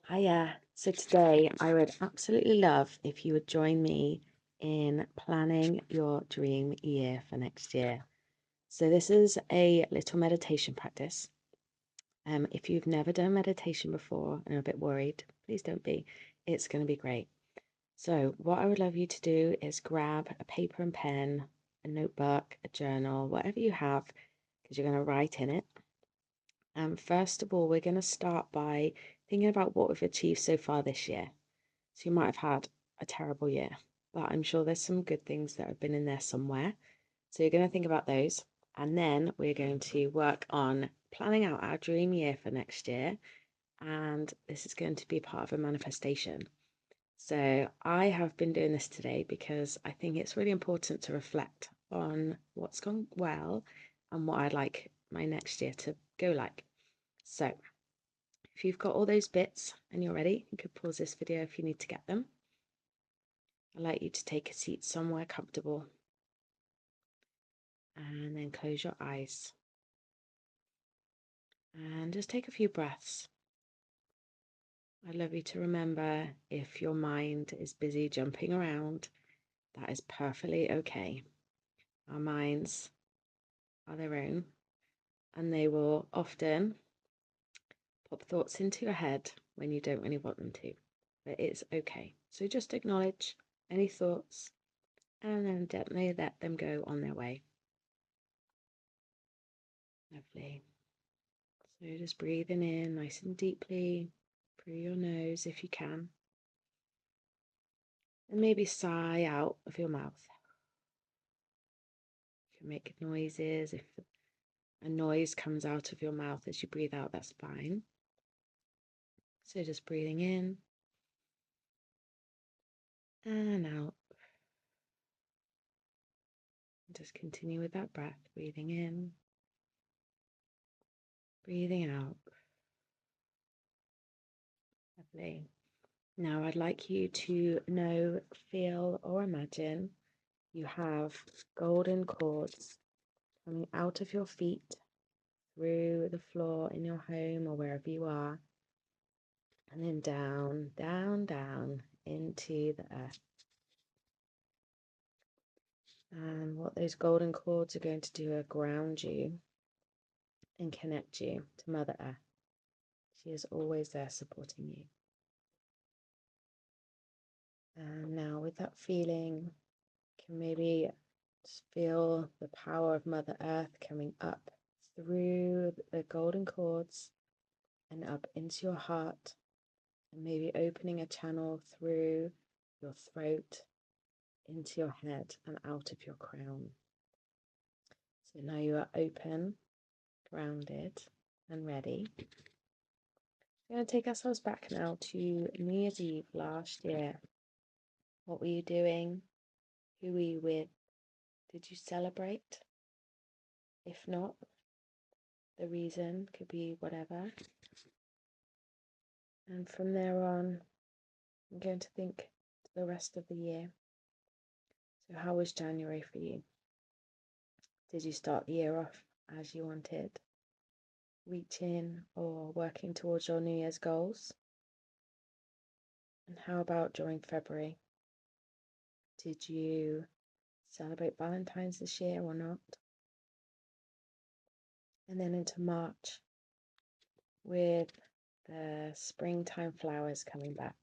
Hiya. So today I would absolutely love if you would join me in planning your dream year for next year. So this is a little meditation practice. If you've never done meditation before and are a bit worried, please don't be. It's going to be great. So what I would love you to do is grab a paper and pen, a notebook, a journal, whatever you have, because you're going to write in it. First of all, we're going to start by thinking about what we've achieved so far this year. So you might have had a terrible year, but I'm sure there's some good things that have been in there somewhere. So you're going to think about those. And then we're going to work on planning out our dream year for next year. And this is going to be part of a manifestation. So I have been doing this today because I think it's really important to reflect on what's gone well and what I'd like my next year to go like. So if you've got all those bits and you're ready, you could pause this video if you need to get them. I'd like you to take a seat somewhere comfortable and then close your eyes and just take a few breaths. I'd love you to remember if your mind is busy jumping around, that is perfectly okay. Our minds are their own and they will often pop thoughts into your head when you don't really want them to, but it's okay. So just acknowledge any thoughts and then gently let them go on their way. Lovely. So just breathing in nice and deeply through your nose if you can. And maybe sigh out of your mouth. You can make noises. If a noise comes out of your mouth as you breathe out, that's fine. So just breathing in and out. Just continue with that breath, breathing in, breathing out. Lovely. Now I'd like you to know, feel, or imagine you have golden cords coming out of your feet through the floor in your home or wherever you are, and then down, down, down into the earth. And what those golden cords are going to do are ground you and connect you to Mother Earth. She is always there supporting you. And now with that feeling, you can maybe just feel the power of Mother Earth coming up through the golden cords and up into your heart, and maybe opening a channel through your throat into your head and out of your crown. So now you are open, grounded, and ready. We're going to take ourselves back now to New Year's Eve last year. What were you doing? Who were you with? Did you celebrate? If not, the reason could be whatever. And from there on, I'm going to think to the rest of the year. So how was January for you? Did you start the year off as you wanted, reaching or working towards your New Year's goals? And how about during February? Did you celebrate Valentine's this year or not? And then into March with the springtime flowers coming back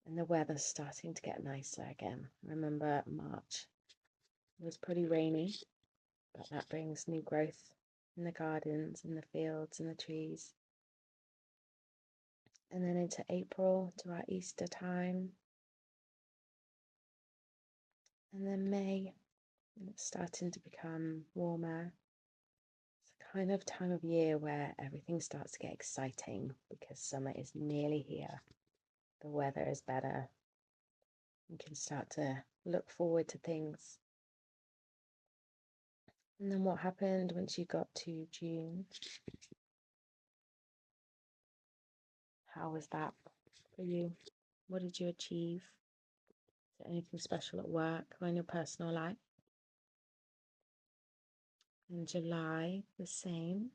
and the weather starting to get nicer again. Remember, March was pretty rainy, but that brings new growth in the gardens, in the fields, and the trees. And then into April to our Easter time. And then May, it's starting to become warmer. It's a kind of time of year where everything starts to get exciting because summer is nearly here. The weather is better. You can start to look forward to things. And then what happened once you got to June? How was that for you? What did you achieve? Is there anything special at work or in your personal life? In July, the same.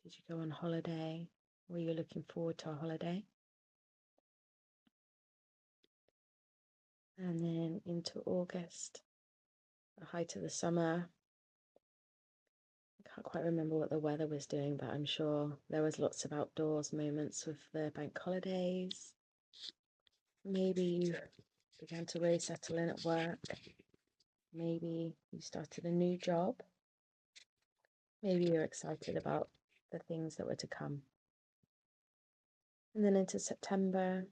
Did you go on holiday? Were you looking forward to a holiday? And then into August, the height of the summer. I can't quite remember what the weather was doing, but I'm sure there was lots of outdoors moments with the bank holidays. Maybe you began to really settle in at work. Maybe you started a new job. Maybe you're excited about the things that were to come. And then into September,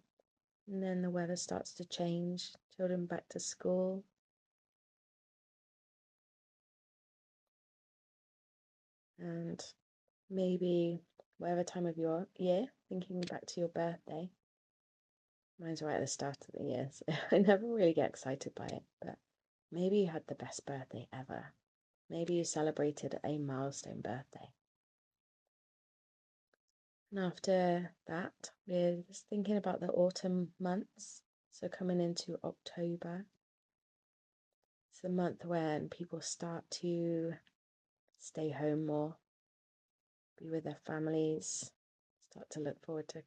and then the weather starts to change. Children back to school. And maybe whatever time of your year, thinking back to your birthday. Mine's right at the start of the year, so I never really get excited by it. But maybe you had the best birthday ever. Maybe you celebrated a milestone birthday. And after that, we're just thinking about the autumn months. So coming into October, it's the month when people start to stay home more, be with their families, start to look forward to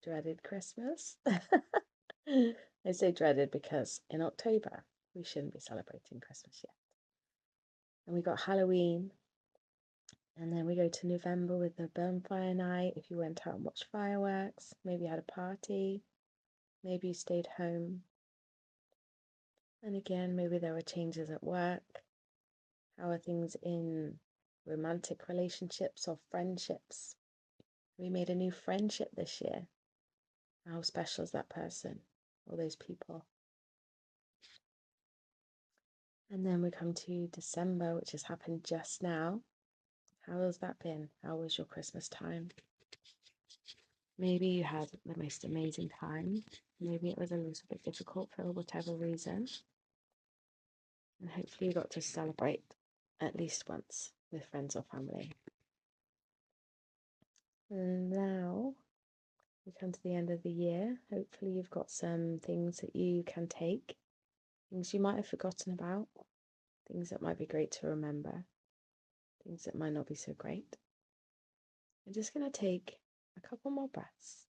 dreaded Christmas. I say dreaded because in October, we shouldn't be celebrating Christmas yet. And we got Halloween. And then we go to November with the bonfire night. If you went out and watched fireworks, maybe you had a party, maybe you stayed home. And again, maybe there were changes at work. How are things in romantic relationships or friendships? We made a new friendship this year. How special is that person or those people? And then we come to December, which has happened just now. How has that been? How was your Christmas time? Maybe you had the most amazing time. Maybe it was a little bit difficult for whatever reason. And hopefully you got to celebrate at least once with friends or family. And now we come to the end of the year. Hopefully you've got some things that you can take, things you might have forgotten about, things that might be great to remember, things that might not be so great. I'm just going to take a couple more breaths.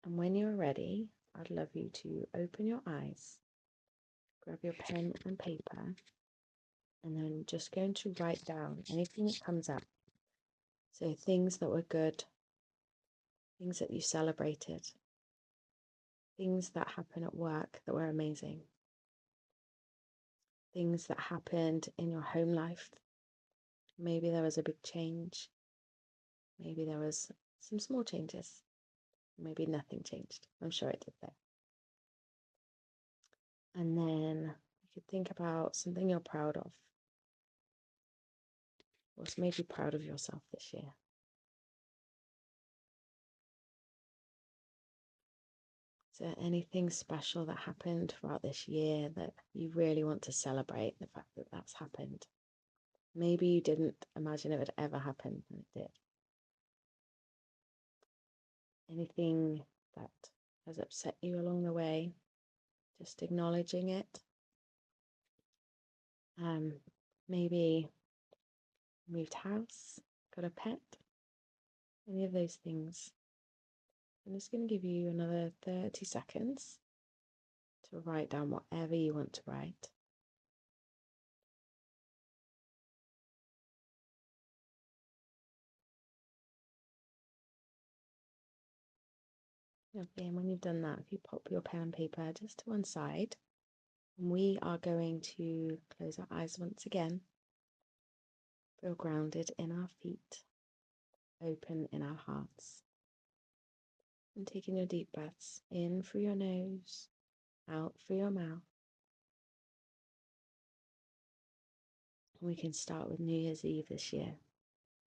And when you're ready, I'd love you to open your eyes, grab your pen and paper, and then just going to write down anything that comes up. So things that were good, things that you celebrated, things that happened at work that were amazing, things that happened in your home life. Maybe there was a big change. Maybe there was some small changes. Maybe nothing changed. I'm sure it did though. And then you could think about something you're proud of. What's made you proud of yourself this year? Is there anything special that happened throughout this year that you really want to celebrate the fact that that's happened? Maybe you didn't imagine it would ever happen, and it did. Anything that has upset you along the way, just acknowledging it. Maybe moved house, got a pet, any of those things. I'm just going to give you another 30 seconds to write down whatever you want to write. Okay, and when you've done that, if you pop your pen and paper just to one side, we are going to close our eyes once again, feel grounded in our feet, open in our hearts, and taking your deep breaths in through your nose, out through your mouth. We can start with New Year's Eve this year.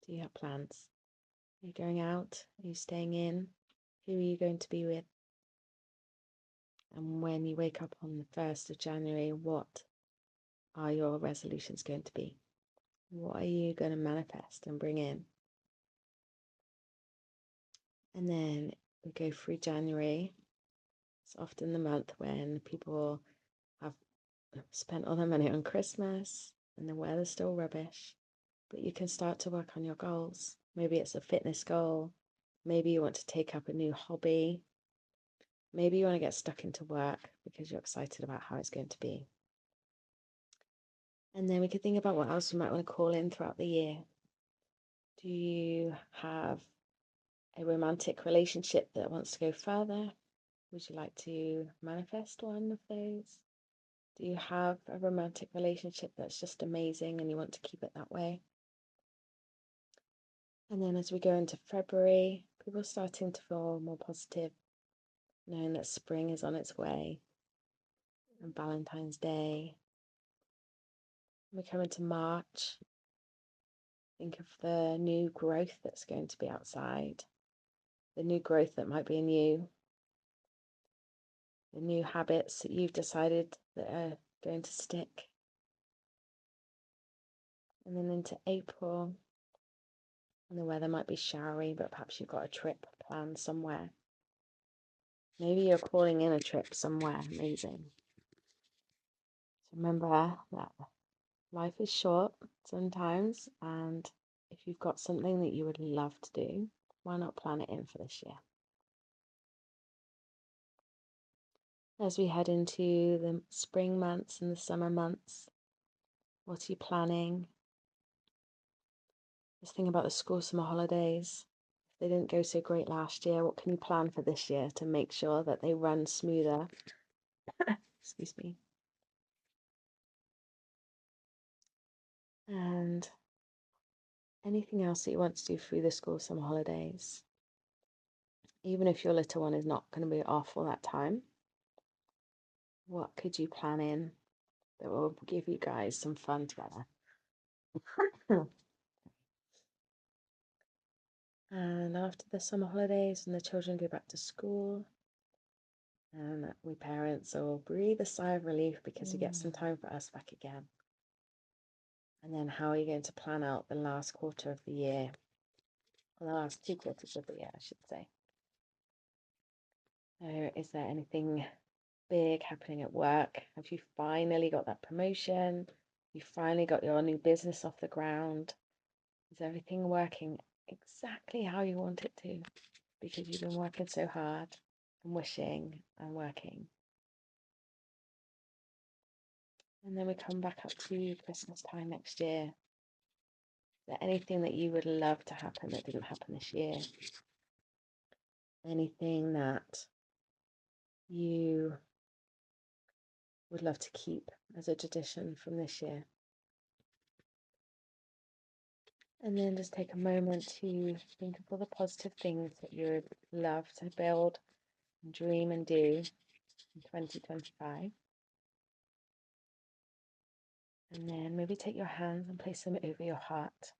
Do you have plans? Are you going out? Are you staying in? Who are you going to be with? And when you wake up on the 1st of January, what are your resolutions going to be? What are you going to manifest and bring in? And then we go through January. It's often the month when people have spent all their money on Christmas and the weather's still rubbish, but you can start to work on your goals. Maybe it's a fitness goal. Maybe you want to take up a new hobby. Maybe you want to get stuck into work because you're excited about how it's going to be. And then we could think about what else you might want to call in throughout the year. Do you have a romantic relationship that wants to go further? Would you like to manifest one of those? Do you have a romantic relationship that's just amazing and you want to keep it that way? And then as we go into February, people are starting to feel more positive, knowing that spring is on its way and Valentine's Day. We come into March. Think of the new growth that's going to be outside, the new growth that might be in you, the new habits that you've decided that are going to stick. And then into April, and the weather might be showery, but perhaps you've got a trip planned somewhere. Maybe you're calling in a trip somewhere amazing. So remember that life is short sometimes, and if you've got something that you would love to do, why not plan it in for this year? As we head into the spring months and the summer months, what are you planning? Just think about the school summer holidays. If they didn't go so great last year, what can you plan for this year to make sure that they run smoother? Excuse me. And anything else that you want to do through the school summer holidays, even if your little one is not going to be off all that time, what could you plan in that will give you guys some fun together? And after the summer holidays and the children go back to school, and we parents will breathe a sigh of relief because we get some time for us back again. And then how are you going to plan out the last quarter of the year? Or the last 2 quarters of the year, I should say. Is there anything big happening at work? Have you finally got that promotion? You finally got your new business off the ground? Is everything working exactly how you want it to? Because you've been working so hard and wishing and working. And then we come back up to Christmas time next year. Is there anything that you would love to happen that didn't happen this year? Anything that you would love to keep as a tradition from this year? And then just take a moment to think of all the positive things that you would love to build and dream and do in 2025. And then maybe take your hands and place them over your heart.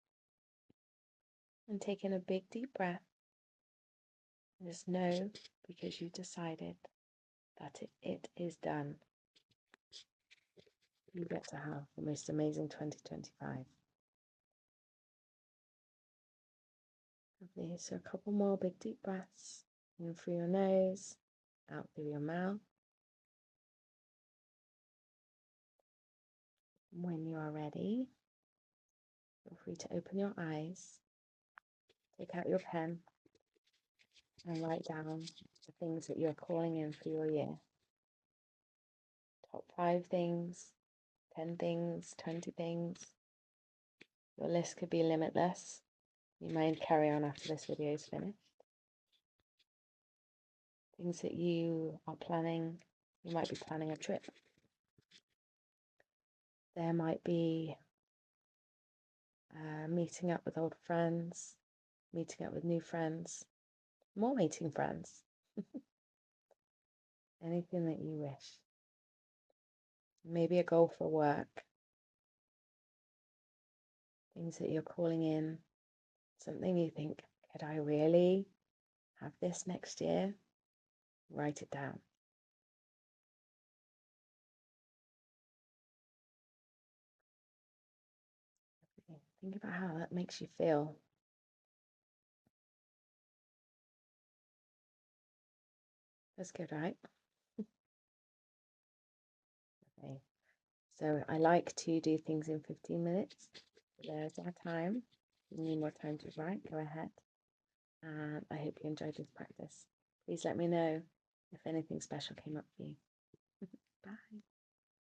And take in a big deep breath. And just know, because you decided that it is done, you get to have the most amazing 2025. Lovely. So a couple more big deep breaths. In through your nose, out through your mouth. When you are ready, feel free to open your eyes, take out your pen, and write down the things that you're calling in for your year. Top 5 things, 10 things, 20 things. Your list could be limitless. You might carry on after this video is finished. Things that you are planning. You might be planning a trip. There might be meeting up with old friends, meeting up with new friends, more meeting friends. Anything that you wish. Maybe a goal for work. Things that you're calling in. Something you think, could I really have this next year? Write it down. Think about how that makes you feel. That's good, right? Okay. So I like to do things in 15 minutes. There's our time. If you need more time to write, go ahead. And I hope you enjoyed this practice. Please let me know if anything special came up for you. Bye.